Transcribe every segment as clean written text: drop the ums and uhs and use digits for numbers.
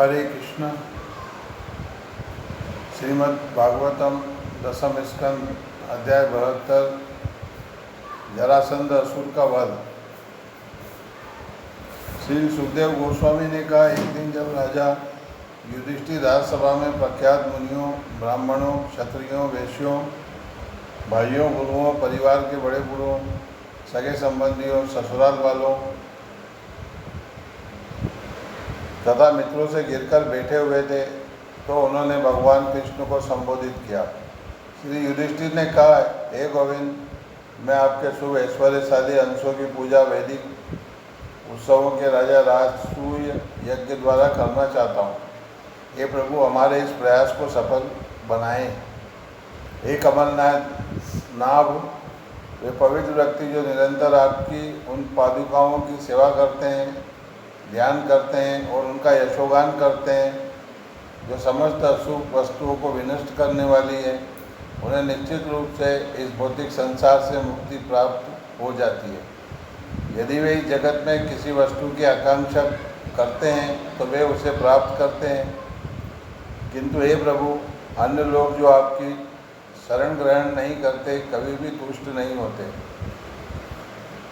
हरे कृष्ण। श्रीमद् भागवतम दसम स्कंद अध्याय 72 जरासंध असुर का वध। श्री सुखदेव गोस्वामी ने कहा, एक दिन जब राजा युधिष्ठिर राजसभा में प्रख्यात मुनियों, ब्राह्मणों, क्षत्रियों, वैश्यों, भाइयों, गुरुओं, परिवार के बड़े बूढ़ों, सगे संबंधियों, ससुराल वालों तथा मित्रों से गिरकर बैठे हुए थे तो उन्होंने भगवान कृष्ण को संबोधित किया। श्री युधिष्ठिर ने कहा, हे गोविंद, मैं आपके शुभ ऐश्वर्यशाली अंशों की पूजा वैदिक उत्सवों के राजा राजसूय यज्ञ द्वारा करना चाहता हूँ। हे प्रभु, हमारे इस प्रयास को सफल बनाएं। हे कमलनाथ नाभ, वे पवित्र व्यक्ति जो निरंतर आपकी उन पादुकाओं की सेवा करते हैं, ध्यान करते हैं और उनका यशोगान करते हैं, जो समस्त अशुभ वस्तुओं को विनष्ट करने वाली है, उन्हें निश्चित रूप से इस भौतिक संसार से मुक्ति प्राप्त हो जाती है। यदि वे इस जगत में किसी वस्तु की आकांक्षा करते हैं तो वे उसे प्राप्त करते हैं, किंतु हे प्रभु, अन्य लोग जो आपकी शरण ग्रहण नहीं करते कभी भी तुष्ट नहीं होते।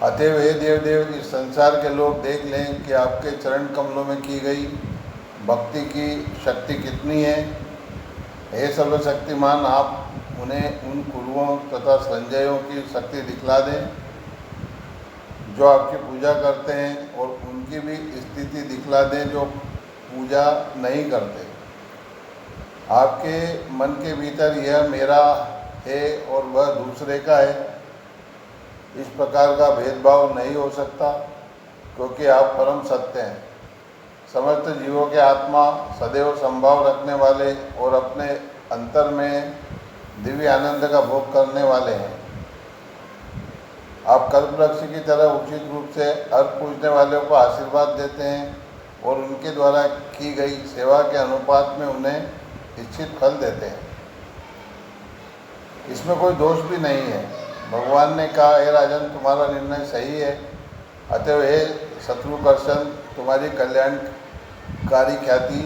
अतएव हे देवदेव, इस संसार के लोग देख लें कि आपके चरण कमलों में की गई भक्ति की शक्ति कितनी है। हे सर्वशक्तिमान, आप उन्हें उन कुरुओं तथा संजयों की शक्ति दिखला दें जो आपकी पूजा करते हैं, और उनकी भी स्थिति दिखला दें जो पूजा नहीं करते। आपके मन के भीतर यह मेरा है और वह दूसरे का है, इस प्रकार का भेदभाव नहीं हो सकता, क्योंकि आप परम सत्य हैं। समस्त जीवों के आत्मा सदैव संभाव रखने वाले और अपने अंतर में दिव्य आनंद का भोग करने वाले हैं। आप कल्पवृक्ष की तरह उचित रूप से अर्घ पूजने वालों को आशीर्वाद देते हैं और उनके द्वारा की गई सेवा के अनुपात में उन्हें इच्छित फल देते हैं। इसमें कोई दोष भी नहीं है। भगवान ने कहा, हे राजन, तुम्हारा निर्णय सही है। अतएव हे शत्रुकर्षण, तुम्हारी कल्याणकारी ख्याति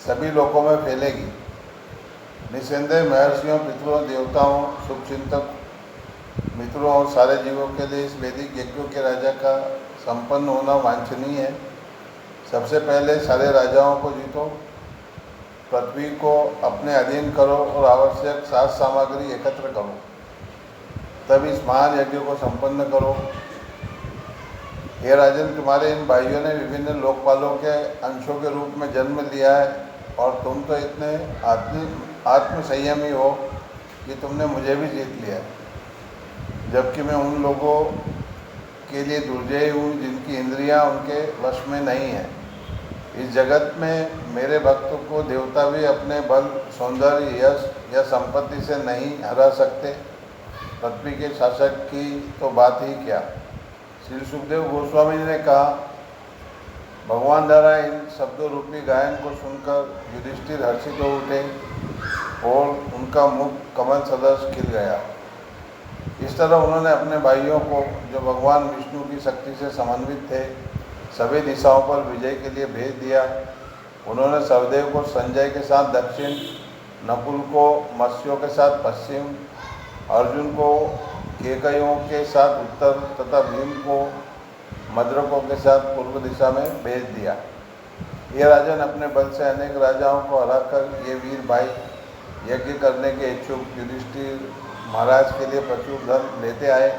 सभी लोकों में फैलेगी। निस्संदेह महर्षियों, पितरों, देवताओं, शुभचिंतक मित्रों और सारे जीवों के लिए इस वैदिक यज्ञों के राजा का संपन्न होना वांछनीय है। सबसे पहले सारे राजाओं को जीतो, पृथ्वी को अपने अधीन करो और आवश्यक साज सामग्री एकत्र करो, तब इस महान यज्ञ को संपन्न करो। हे राजन, तुम्हारे इन भाइयों ने विभिन्न लोकपालों के अंशों के रूप में जन्म लिया है और तुम तो इतने आत्मसंयमी हो कि तुमने मुझे भी जीत लिया, जबकि मैं उन लोगों के लिए दुर्जय हूँ जिनकी इंद्रियां उनके वश में नहीं है। इस जगत में मेरे भक्तों को देवता भी अपने बल, सौंदर्य, यश या संपत्ति से नहीं हरा सकते। पृथ्वी के शासक की तो बात ही क्या। श्री सुखदेव गोस्वामी ने कहा, भगवान द्वारा इन शब्दों रूपी गायन को सुनकर युधिष्ठिर हर्षित हो उठे और उनका मुख कमल सदृश खिल गया। इस तरह उन्होंने अपने भाइयों को, जो भगवान विष्णु की शक्ति से समन्वित थे, सभी दिशाओं पर विजय के लिए भेज दिया। उन्होंने सहदेव को संजय के साथ दक्षिण, नकुल को मत्स्यों के साथ पश्चिम, अर्जुन को केकयों के साथ उत्तर तथा भीम को मद्रकों के साथ पूर्व दिशा में भेज दिया। ये राजन अपने बल से अनेक राजाओं को हराकर ये वीर भाई यज्ञ करने के इच्छुक युधिष्ठिर महाराज के लिए प्रचुर धन लेते आए।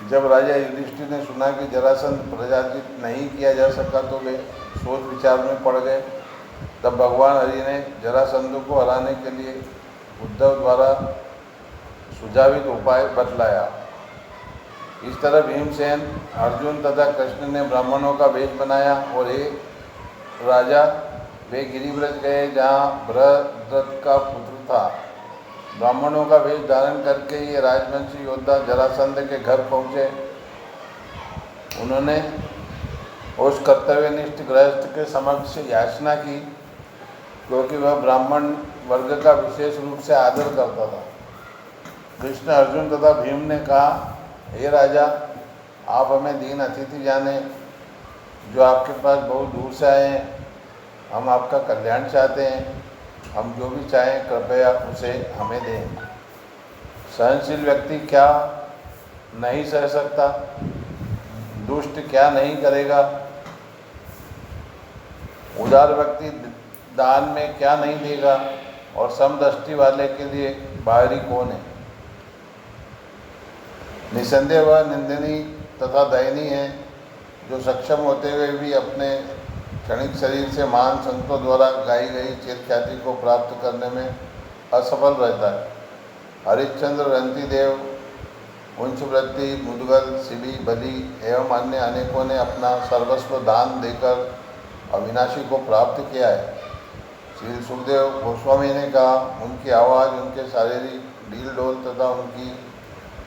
जब राजा युधिष्ठिर ने सुना कि जरासंध पराजित नहीं किया जा सका तो वे सोच विचार में पड़ गए। तब भगवान हरि ने जरासंध को हराने के लिए उद्धव द्वारा सुझावित उपाय बतलाया। इस तरह भीमसेन, अर्जुन तथा कृष्ण ने ब्राह्मणों का वेश बनाया और एक राजा वे गिरिव्रज गए जहाँ भरद्रथ का पुत्र था। ब्राह्मणों का वेश धारण करके ये राजवंशी योद्धा जरासंध के घर पहुँचे। उन्होंने उस कर्तव्यनिष्ठ गृहस्थ के समक्ष याचना की, क्योंकि वह ब्राह्मण वर्ग का विशेष रूप से आदर करता था। कृष्ण, अर्जुन तथा भीम ने कहा, हे राजा, आप हमें दीन अतिथि जाने, जो आपके पास बहुत दूर से आए हैं हम आपका कल्याण चाहते हैं, हम जो भी चाहें कृपया उसे हमें दें। सहनशील व्यक्ति क्या नहीं सह सकता, दुष्ट क्या नहीं करेगा, उदार व्यक्ति दान में क्या नहीं देगा, और समदृष्टि वाले के लिए बाहरी कौन है। निसंदेह वह निंदनीय तथा दयनीय है जो सक्षम होते हुए भी अपने क्षणिक शरीर से महान संतों द्वारा गाई गई चिरख्याति को प्राप्त करने में असफल रहता है। हरिश्चंद्र, रंतिदेव, वंशवृत्ति, मुदगल, शिबी, बलि एवं अन्य अनेकों ने अपना सर्वस्व दान देकर अविनाशी को प्राप्त किया है। श्री सुखदेव गोस्वामी ने कहा, उनकी आवाज़, उनके शारीरिक ढील डोल तथा उनकी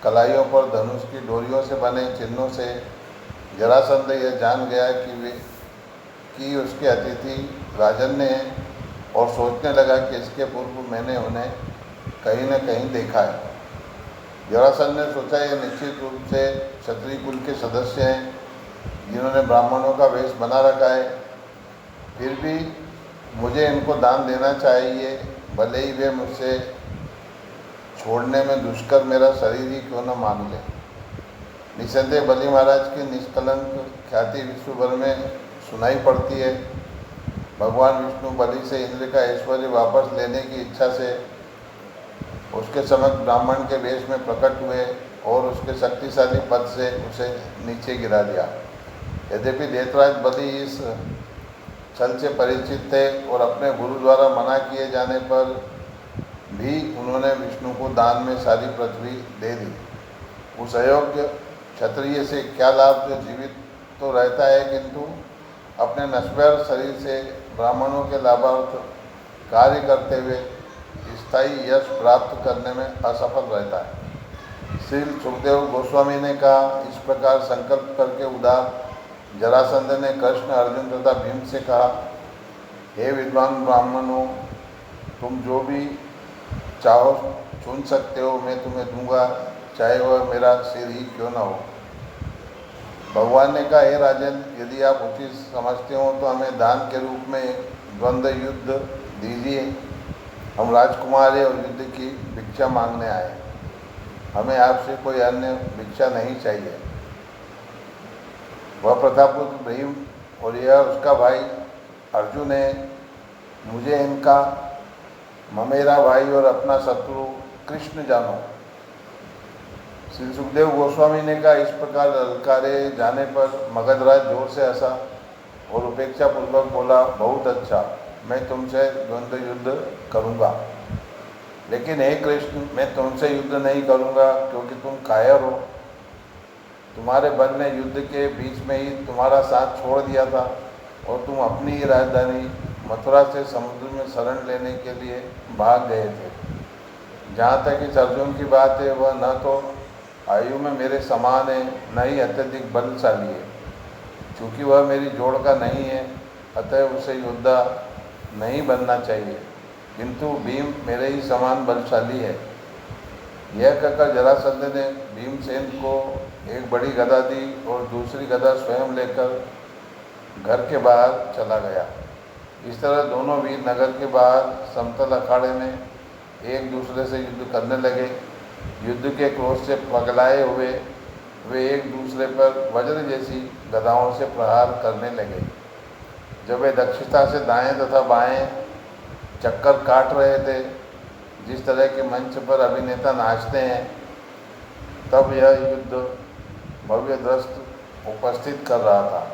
कलाइयों पर धनुष की डोरियों से बने चिन्हों से जरासंध यह जान गया कि उसके अतिथि राजन्य हैं, और सोचने लगा कि इसके पूर्व मैंने उन्हें कहीं न कहीं देखा है। जरासंध ने सोचा, ये निश्चित रूप से क्षत्रिय कुल के सदस्य हैं जिन्होंने ब्राह्मणों का वेश बना रखा है। फिर भी मुझे इनको दान देना चाहिए, भले ही वे मुझसे छोड़ने में दुष्कर मेरा शरीर ही क्यों न मान ले। निसंदेह बलि महाराज की निष्कलंक ख्याति विश्व भर में सुनाई पड़ती है। भगवान विष्णु बलि से इंद्र का ऐश्वर्य वापस लेने की इच्छा से उसके समक्ष ब्राह्मण के वेश में प्रकट हुए और उसके शक्तिशाली पद से उसे नीचे गिरा दिया। यद्यपि देवराज बलि इस छल से परिचित थे और अपने गुरु द्वारा मना किए जाने पर भी उन्होंने विष्णु को दान में सारी पृथ्वी दे दी। उस अयोग्य क्षत्रिय से क्या लाभ जो जीवित तो रहता है किंतु अपने नश्वर शरीर से ब्राह्मणों के लाभार्थ कार्य करते हुए स्थायी यश प्राप्त करने में असफल रहता है। श्री सुखदेव गोस्वामी ने कहा, इस प्रकार संकल्प करके उदार जरासंध ने कृष्ण, अर्जुन तथा भीम से कहा, हे विद्वान ब्राह्मणों, तुम जो भी चाहो चुन सकते हो, मैं तुम्हें दूंगा, चाहे वह मेरा सिर ही क्यों न हो। भगवान ने कहा, हे राजन, यदि आप उचित समझते हो तो हमें दान के रूप में द्वंद्व युद्ध दीजिए। हम राजकुमार और युद्ध की भिक्षा मांगने आए, हमें आपसे कोई अन्य भिक्षा नहीं चाहिए। वह प्रतापपुत्र भीम और यह उसका भाई अर्जुन है। मुझे इनका ममेरा भाई और अपना शत्रु कृष्ण जानो। श्री सुखदेव गोस्वामी ने कहा, इस प्रकार ललकारे जाने पर मगधराज जोर से हंसा और उपेक्षा पूर्वक बोला, बहुत अच्छा, मैं तुमसे द्वंद्व युद्ध करूँगा, लेकिन हे कृष्ण, मैं तुमसे युद्ध नहीं करूँगा क्योंकि तुम कायर हो। तुम्हारे बल ने युद्ध के बीच में ही तुम्हारा साथ छोड़ दिया था और तुम अपनी ही राजधानी मथुरा से समुद्र में शरण लेने के लिए भाग गए थे। जहाँ तक इस अर्जुन की बात है, वह न तो आयु में मेरे समान है, न ही अत्यधिक बलशाली है। चूँकि वह मेरी जोड़ का नहीं है, अतः उसे योद्धा नहीं बनना चाहिए, किंतु भीम मेरे ही समान बलशाली है। यह कहकर जरासंध ने भीमसेन को एक बड़ी गदा दी और दूसरी गदा स्वयं लेकर घर के बाहर चला गया। इस तरह दोनों वीर नगर के बाहर समतल अखाड़े में एक दूसरे से युद्ध करने लगे। युद्ध के क्रोध से पगलाए हुए वे एक दूसरे पर वज्र जैसी गदाओं से प्रहार करने लगे। जब वे दक्षता से दाएं तथा बाएं चक्कर काट रहे थे, जिस तरह के मंच पर अभिनेता नाचते हैं, तब यह युद्ध भव्य दृश्य उपस्थित कर रहा था।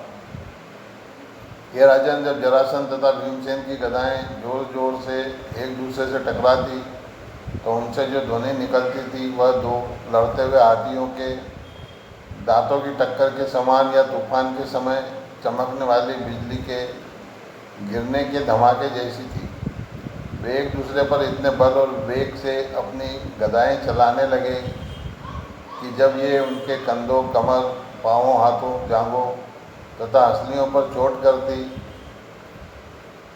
ये राजन, जब जरासंध तथा भीमसेन की गदाएं जोर जोर से एक दूसरे से टकराती तो उनसे जो ध्वनि निकलती थी वह दो लड़ते हुए हाथियों के दांतों की टक्कर के समान या तूफान के समय चमकने वाली बिजली के गिरने के धमाके जैसी थी। वे एक दूसरे पर इतने बल और वेग से अपनी गदाएं चलाने लगे कि जब ये उनके कंधों, कमर, पाँवों, हाथों, जांघों तथा हंसलियों पर चोट करती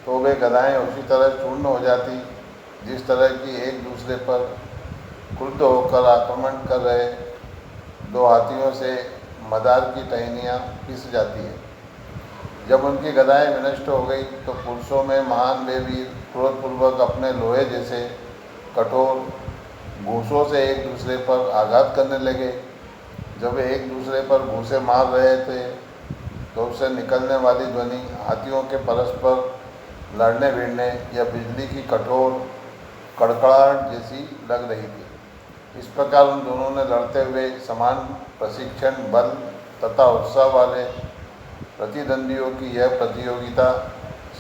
तो वे गदाएं उसी तरह चूर्ण हो जाती जिस तरह की एक दूसरे पर क्रुद्ध होकर आक्रमण कर रहे दो हाथियों से मदार की टहनियाँ पिस जाती है। जब उनकी गदाएं विनष्ट हो गई तो पुरुषों में महान वे वीर क्रोधपूर्वक अपने लोहे जैसे कठोर घूंसों से एक दूसरे पर आघात करने लगे। जब वे एक दूसरे पर घूंसे मार रहे थे तो उससे निकलने वाली ध्वनि हाथियों के परस्पर लड़ने भिड़ने या बिजली की कठोर कड़कड़ाहट जैसी लग रही थी। इस प्रकार उन दोनों ने लड़ते हुए समान प्रशिक्षण बल तथा उत्साह वाले प्रतिद्वंदियों की यह प्रतियोगिता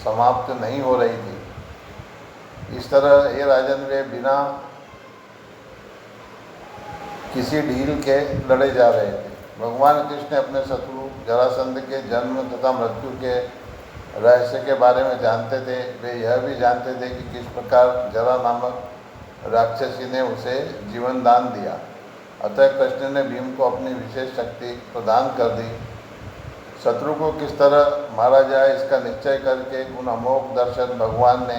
समाप्त नहीं हो रही थी। इस तरह हे राजन वे बिना किसी ढील के लड़े जा रहे थे। भगवान कृष्ण अपने शत्रु जरासंध के जन्म तथा मृत्यु के रहस्य के बारे में जानते थे। वे यह भी जानते थे कि किस प्रकार जरा नामक राक्षसी ने उसे जीवन दान दिया। अतः कृष्ण ने भीम को अपनी विशेष शक्ति प्रदान कर दी। शत्रु को किस तरह मारा जाए इसका निश्चय करके उन अमोघ दर्शन भगवान ने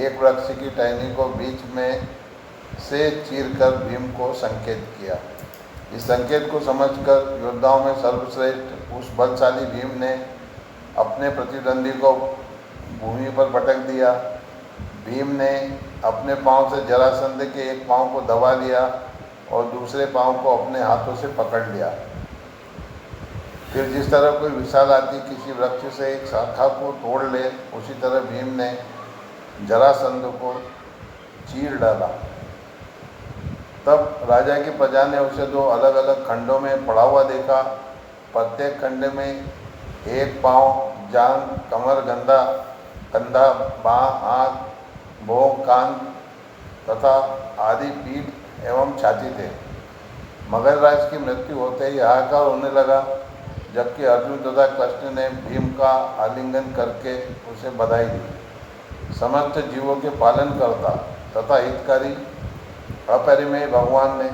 एक वृक्ष की टहनी को बीच में से चीरकर भीम को संकेत किया। इस संकेत को समझकर योद्धाओं में सर्वश्रेष्ठ उस बलशाली भीम ने अपने प्रतिद्वंदी को भूमि पर पटक दिया। भीम ने अपने पांव से जरासंध के एक पांव को दबा लिया और दूसरे पांव को अपने हाथों से पकड़ लिया। फिर जिस तरह कोई विशाल हाथी किसी वृक्ष से एक शाखा को तोड़ ले, उसी तरह भीम ने जरासंध को चीर डाला। तब राजा की प्रजा ने उसे दो अलग अलग खंडों में पड़ा हुआ देखा। प्रत्येक खंड में एक पांव, जांघ, कमर, कंधा, बाँह, आँख, भौं, कान तथा आदि पीठ एवं छाती थे। मगधराज की मृत्यु होते ही हाहाकार होने लगा, जबकि अर्जुन तथा कृष्ण ने भीम का आलिंगन करके उसे बधाई दी। समस्त जीवों के पालन करता तथा हितकारी अपरिमेय भगवान ने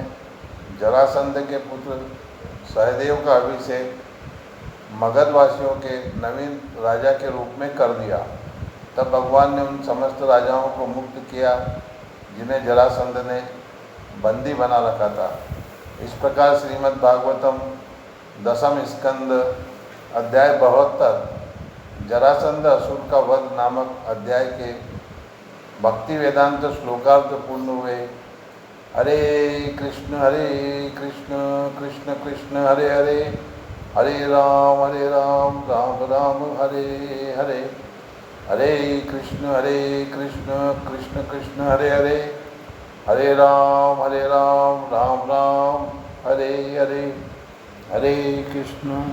जरासंध के पुत्र सहदेव का अभिषेक मगधवासियों के नवीन राजा के रूप में कर दिया। तब भगवान ने उन समस्त राजाओं को मुक्त किया जिन्हें जरासंध ने बंदी बना रखा था। इस प्रकार श्रीमद् भागवतम दशम स्कंद अध्याय 72 जरासंध असुर का वध नामक अध्याय के भक्ति वेदांत श्लोकार्थ पूर्ण हुए। हरे कृष्ण कृष्ण कृष्ण हरे हरे, हरे राम राम राम हरे हरे, हरे कृष्ण कृष्ण कृष्ण हरे हरे, हरे राम राम राम हरे हरे, हरे कृष्ण।